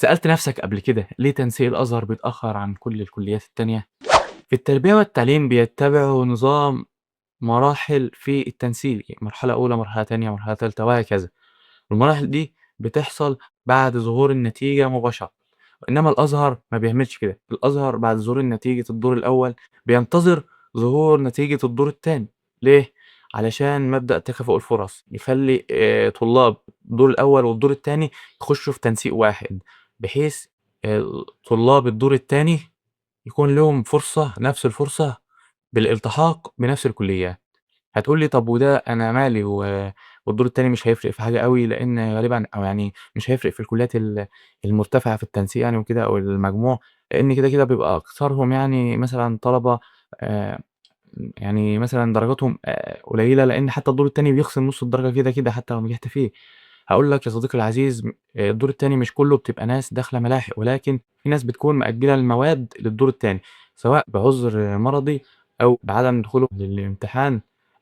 سألت نفسك قبل كده ليه تنسيق الأزهر بيتأخر عن كل الكليات التانية؟ في التربية والتعليم بيتبعوا نظام مراحل في التنسيق، يعني مرحلة أولى، مرحلة تانية، مرحلة تالتة وهكذا. المراحل دي بتحصل بعد ظهور النتيجة مباشرة، إنما الأزهر ما بيعملش كده. الأزهر بعد ظهور نتيجة الدور الأول بينتظر ظهور نتيجة الدور التاني. ليه؟ علشان مبدأ تكافؤ الفرص يخلّي طلاب الدور الأول والدور التاني يخشوا في تنسيق واحد، بحيث طلاب الدور التاني يكون لهم فرصة، نفس الفرصة بالالتحاق بنفس الكليات. هتقول لي طب وده أنا مالي والدور التاني مش هيفرق في حاجة أوي، لإن غالبًا أو يعني مش هيفرق في الكليات المرتفعة في التنسيق يعني وكده أو المجموع، لإن كده بيبقى أكثرهم يعني مثلًا طلبة آآ يعني مثلًا درجاتهم قليلة، لإن حتى الدور التاني بيخصم نُص الدرجة كده حتى لو نجحت فيه. هاقول لك يا صديقي العزيز الدور التاني مش كلّه بتبقى ناس داخلة ملاحق، ولكن في ناس بتكون مأجّلة المواد للدور التاني، سواء بعُذر مرضي أو بعدم دخوله للامتحان،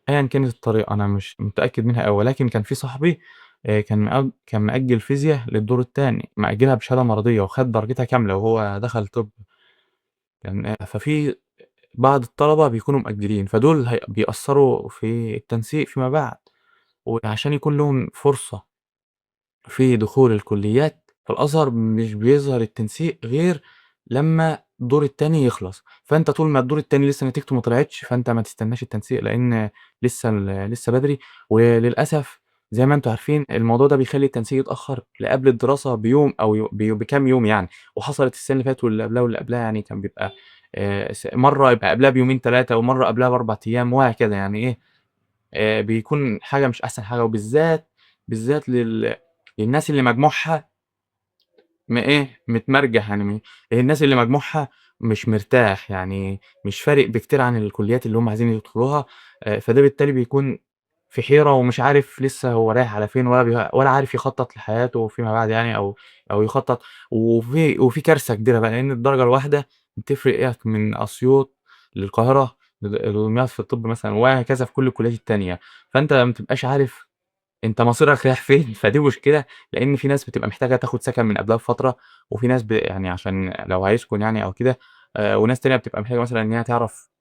أيًا كانت الطريقة أنا مش متأكد منها أوي، ولكن كان في صاحبي كان مأجّل فيزيا للدور التاني، مأجّلها بشهادة مرضية وخَد درجتها كاملة وهو دخل طِب. ففي بعض الطلبة بيكونوا مأجّلين، فدول بيأثّروا في التنسيق فيما بعد، وعشان يكون لهم فرصة في دخول الكليات، فالأزهر مش بيظهر التنسيق غير لمّا الدور التاني يخلص، فأنت طول ما الدور التاني لسه نتيجته ما طلعتش، فأنت ما تستناش التنسيق لإن لسه بدري، وللأسف زي ما أنتم عارفين الموضوع ده بيخلّي التنسيق يتأخّر لقبل الدراسة بيوم أو بكام يوم يعني، وحصلت السنة اللي فاتت واللي قبلها واللي قبلها يعني كان بيبقى مرّة يبقى قبلها بيومين 3 ومرّة قبلها ب4 أيام وهكذا يعني إيه، بيكون حاجة مش أحسن حاجة بالذات للناس اللي مجموعها متمرجح يعني الناس اللي مجموعها مش مرتاح، يعني مش فارق بكتير عن الكليات اللي هم عايزين يدخلوها، فده بالتالي بيكون في حيرة ومش عارف لسه هو رايح على فين ولا عارف يخطط لحياته فيما بعد يعني أو يخطط وفي كارثة كبيرة بقى، لإن الدرجة الواحدة بتفرق من أسيوط للقاهرة لدمياط في الطب مثلًا وهكذا في كل الكليات التانية، فأنت ما بتبقاش عارف أنت مصيرك رايح فين، فدي مشكلة، لإن في ناس بتبقى محتاجة تاخد سكن من قبلها بفترة، وفي ناس يعني عشان لو هيسكن يعني أو كده، وناس تانية بتبقى محتاجة مثلًا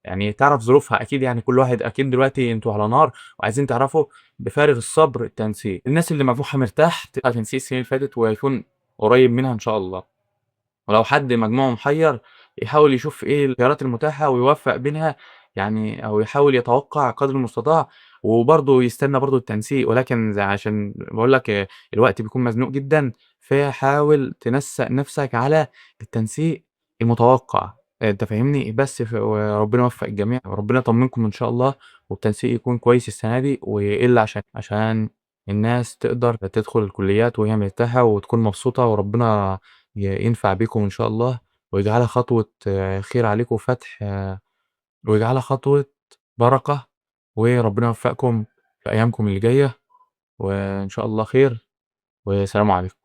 إن هي تعرف ظروفها أكيد يعني كل واحد أكيد دلوقتي أنتم على نار وعايزين تعرفوا بفارغ الصبر التنسيق، الناس اللي مجموعها مرتاح تبقى تنسيق السنين اللي فاتت وهيكون قريب منها إن شاء الله. ولو حد مجموعه محيّر، يحاول يشوف إيه الخيارات المتاحة ويوفّق بينها، يعني أو يحاول يتوقّع قدر المستطاع، وبرضه يستنى برضه التنسيق، ولكن عشان باقول لك الوقت بيكون مزنوق جدًا، فحاول تنسّق نَفْسك على التنسيق المتوقّع، أنت فاهمني؟ بس وربنا يوفّق الجميع، وربنا يطمّنكم إن شاء الله، والتنسيق يكون كويس السنة دي ويقِل عشان الناس تقدر تدخل الكليات وهي مرتاحة وتكون مبسوطة، وربنا ينفع بيكم إن شاء الله، ويجعلها خطوة خير عليكم وفتح ويجعلها خطوة بركة، وربنا يوفقكم في أيامكم اللي جاية، وإن شاء الله خير، والسلام عليكم.